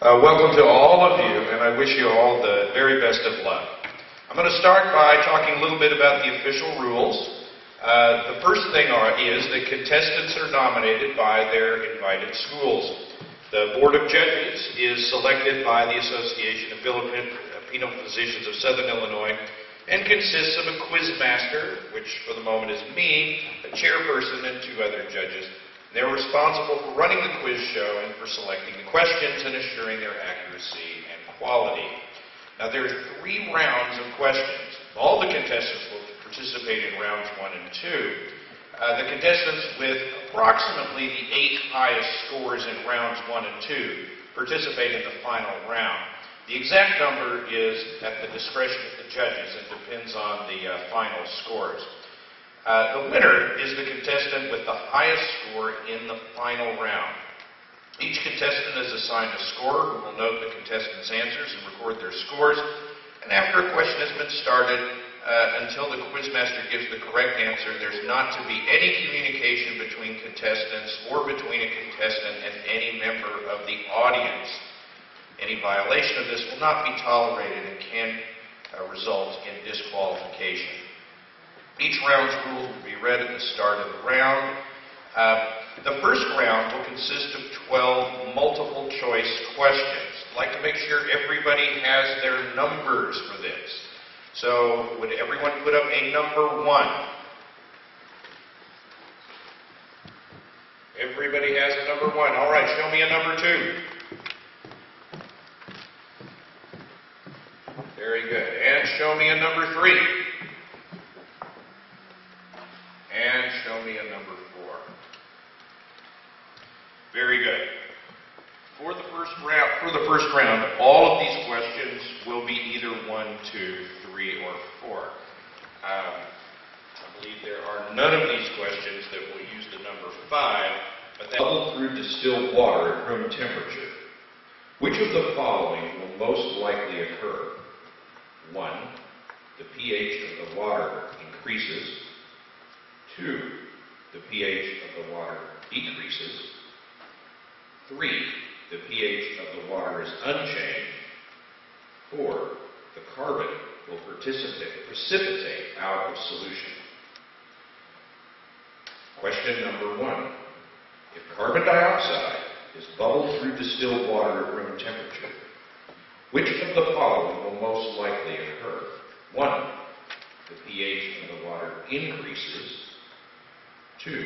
Welcome to all of you, and I wish you all the very best of luck. I'm going to start by talking a little bit about the official rules. The first thing is that contestants are nominated by their invited schools. The Board of Judges is selected by the Association of Filipino Physicians of Southern Illinois and consists of a quiz master, which for the moment is me, a chairperson, and 2 other judges. They're responsible for running the quiz show and for selecting the questions and assuring their accuracy and quality. Now, there are 3 rounds of questions. All the contestants will participate in rounds 1 and 2. The contestants with approximately the 8 highest scores in rounds 1 and 2 participate in the final round. The exact number is at the discretion of the judges and depends on the final scores. The winner is the contestant with the highest score in the final round. Each contestant is assigned a scorer who will note the contestant's answers and record their scores. And after a question has been started, until the quizmaster gives the correct answer, there's not to be any communication between contestants or between a contestant and any member of the audience. Any violation of this will not be tolerated and can result in disqualification. Each round's rules will be read at the start of the round. The first round will consist of 12 multiple choice questions. I'd like to make sure everybody has their numbers for this. So, would everyone put up a number 1? Everybody has a number 1. All right, show me a number 2. Very good. And show me a number 3. And show me a number 4. Very good. For the first round, all of these questions will be either 1, 2, 3, or 4. I believe there are none of these questions that will use the number 5, but that bubble through distilled water at room temperature. Which of the following will most likely occur? 1. The pH of the water increases. 2. The pH of the water decreases. 3. The pH of the water is unchanged. 4. The carbon will precipitate out of solution. Question number 1. If carbon dioxide is bubbled through distilled water at room temperature, which of the following will most likely occur? 1. The pH of the water increases. 2.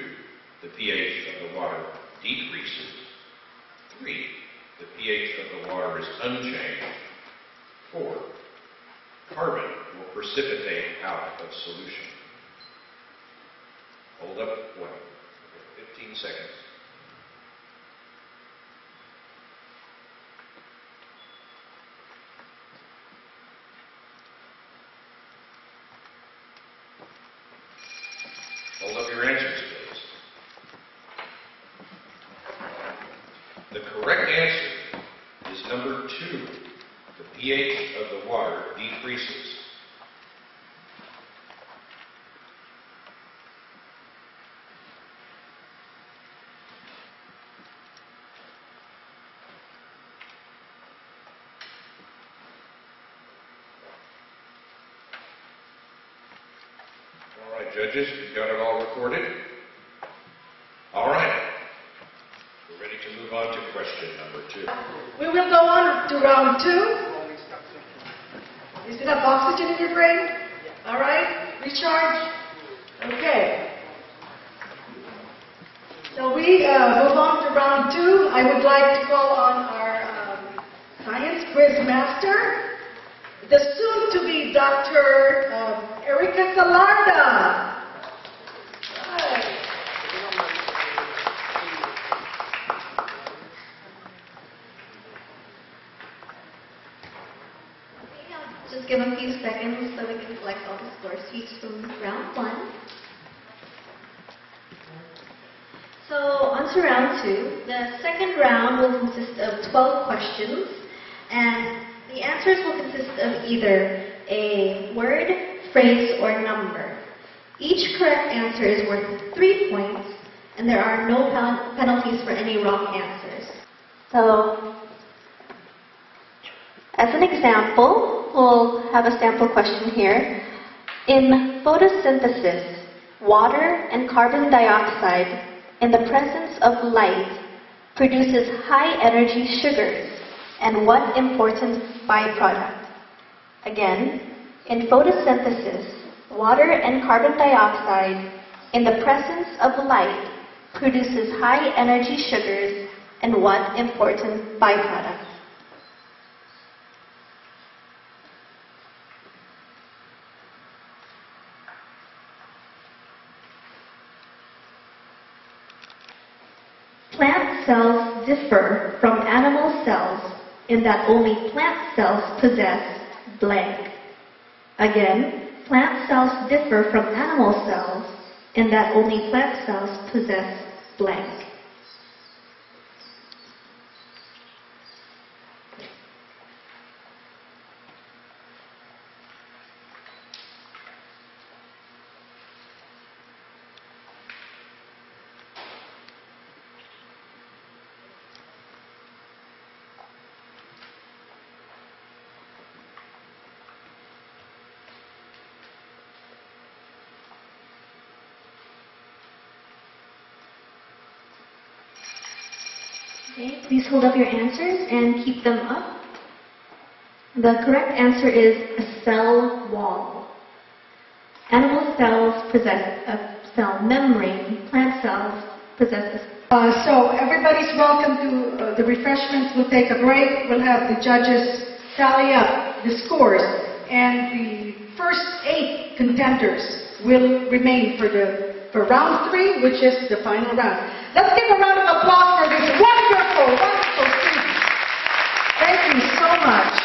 The pH of the water decreases. 3. The pH of the water is unchanged. 4. Carbon will precipitate out of solution. Hold up, 15 seconds. Hold up your answers, please. The correct answer is number 2. The pH of the water decreases. All right, judges, you've got it all recorded? All right. We're ready to move on to question number 2. We will go on to round 2. You still have oxygen in your brain? All right. Recharge. Okay. So we move on to round 2. I would like to call on our science quiz master, the soon-to-be Dr. Erica Salarda. Hi. Just give a few seconds so we can collect all the score sheets from round 1. So, on to round 2. The second round will consist of 12 questions, and the answers will consist of either a word, phrase, or number. Each correct answer is worth 3 points, and there are no penalties for any wrong answers. So, As an example, we'll have a sample question here. In photosynthesis, water and carbon dioxide in the presence of light produces high-energy sugars and what important byproduct? Again, in photosynthesis, water and carbon dioxide in the presence of light produces high-energy sugars and what important byproduct? Plant cells differ from animal cells in that only plant cells possess blank. Again, plant cells differ from animal cells in that only plant cells possess blank. Okay, please hold up your answers and keep them up. The correct answer is a cell wall. Animal cells possess a cell membrane. Plant cells possess a... So everybody's welcome to the refreshments. We'll take a break. We'll have the judges tally up the scores. And the first 8 contenders will remain for round 3, which is the final round. Let's give a round of applause for this wonderful, wonderful team. Thank you so much.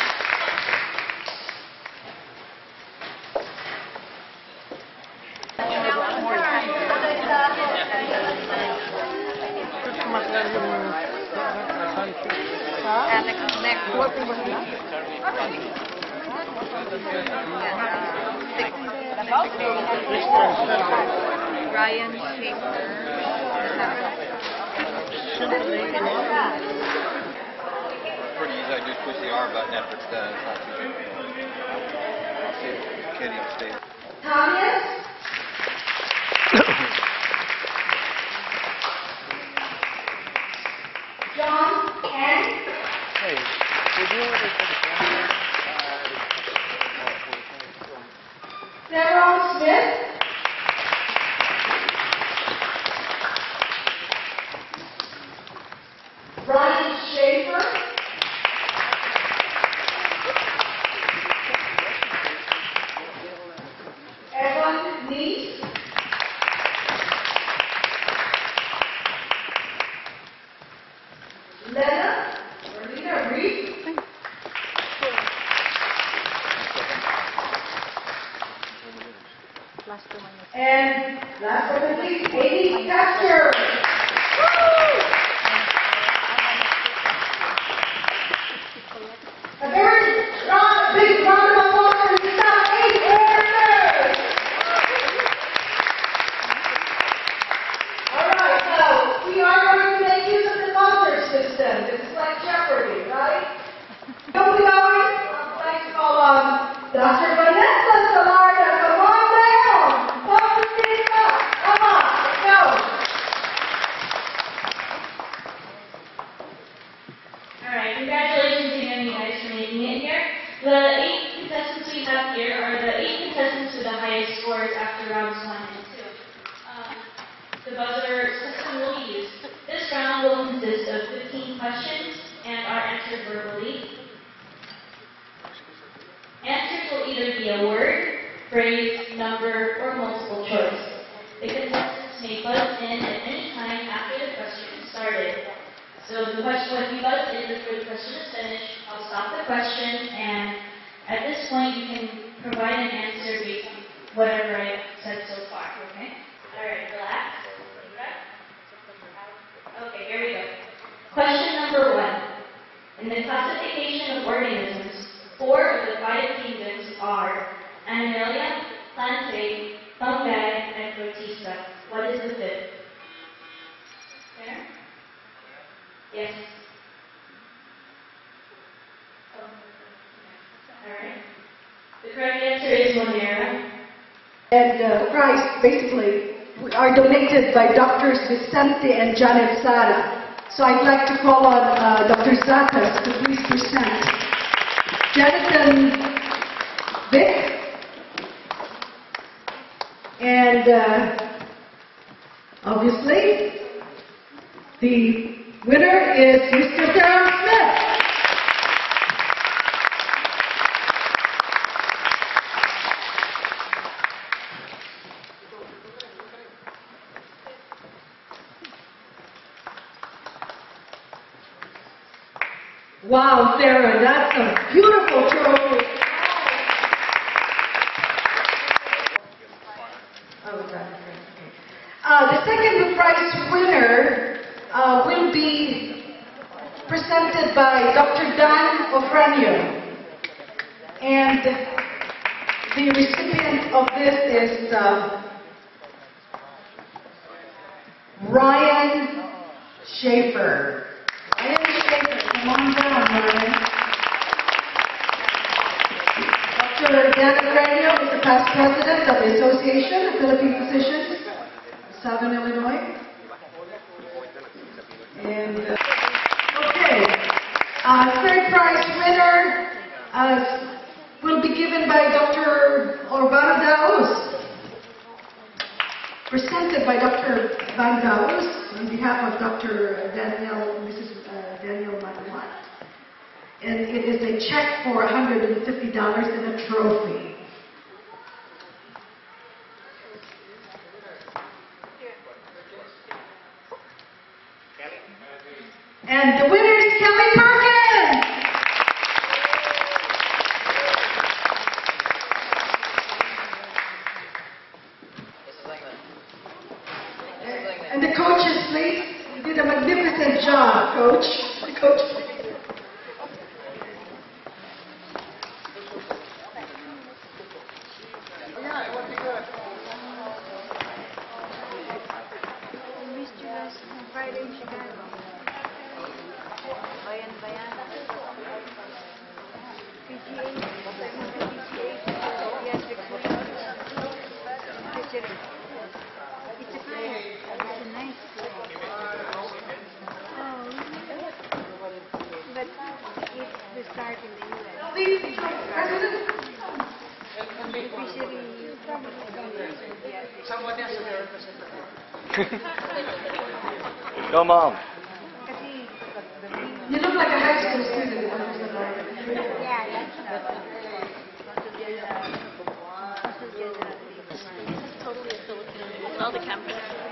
Ryan Schaefer. Pretty easy. I just push the R button after it's done. It's not too bad. I'll see if Kenny will stay. Thomas? John and Hey, did you ever put the camera? Sarah Smith? Brian Schaefer? Evan Neese? Lena? Or Lena Reed? And last but not least, Amy Thatcher. A very big round of applause for the top 8 winners. All right, now we are going to make use of the buzzer system. This is like Jeopardy, right? So we are. I'd like to call on Dr. Vanessa Salarda. Come on down. Come on, stand up. Come on, let's go. All right, congratulations again, you guys, for making it here. The 8 contestants we have here are the 8 contestants with the highest scores after rounds 1 and 2. The buzzer system will be used. This round will consist of 15 questions and are answered verbally. Answers will either be a word, phrase, number, or multiple choice. The contestants may buzz in at any time after the question is started. So the question, if you buzz in before the question is finished, I'll stop the question, and at this point you can provide an answer based on whatever I said so far, okay? Alright, relax. Deep breath. Okay, here we go. Question number 1. In the classification of organisms, 4 of the 5 kingdoms are Animalia, Plantae, Fungi, and Protista. What is the 5th? There? Yes. Alright. The correct answer is Monera. And the prize basically are donated by Doctors Vicente and Janet Sara. So I'd like to call on Dr. Zatas to please present Janet and Vic. And obviously, the winner is Mr. Darren Smith. Wow, Sarah, that's a beautiful trophy. The second prize winner will be presented by Dr. Dan Ofranio. And the recipient of this is Ryan Schaefer. Ryan Schaefer, come on down, Ryan. Dr. Dan Ofranio is the past president of the Association of Philippine Physicians, Southern Illinois. And, okay, third prize winner will be given by Dr. Urbano Daos, presented by Dr. Van Daos on behalf of Dr. Mrs. Daniel Manamat. And it is a check for $150 and a trophy. And the winner is Kelly Perkins! And the coaches, please. You did a magnificent job, Coach. Coach, please. Friday in Chicago. Bayan. PGA, pediatric It's a client. It's a nice client. Oh, but it will start in the U.S. Please, President. Officially, probably Someone else will be representative. Go, Mom. Kasi, You look like a high school student. yeah, that's Totally Filipino. All the cameras.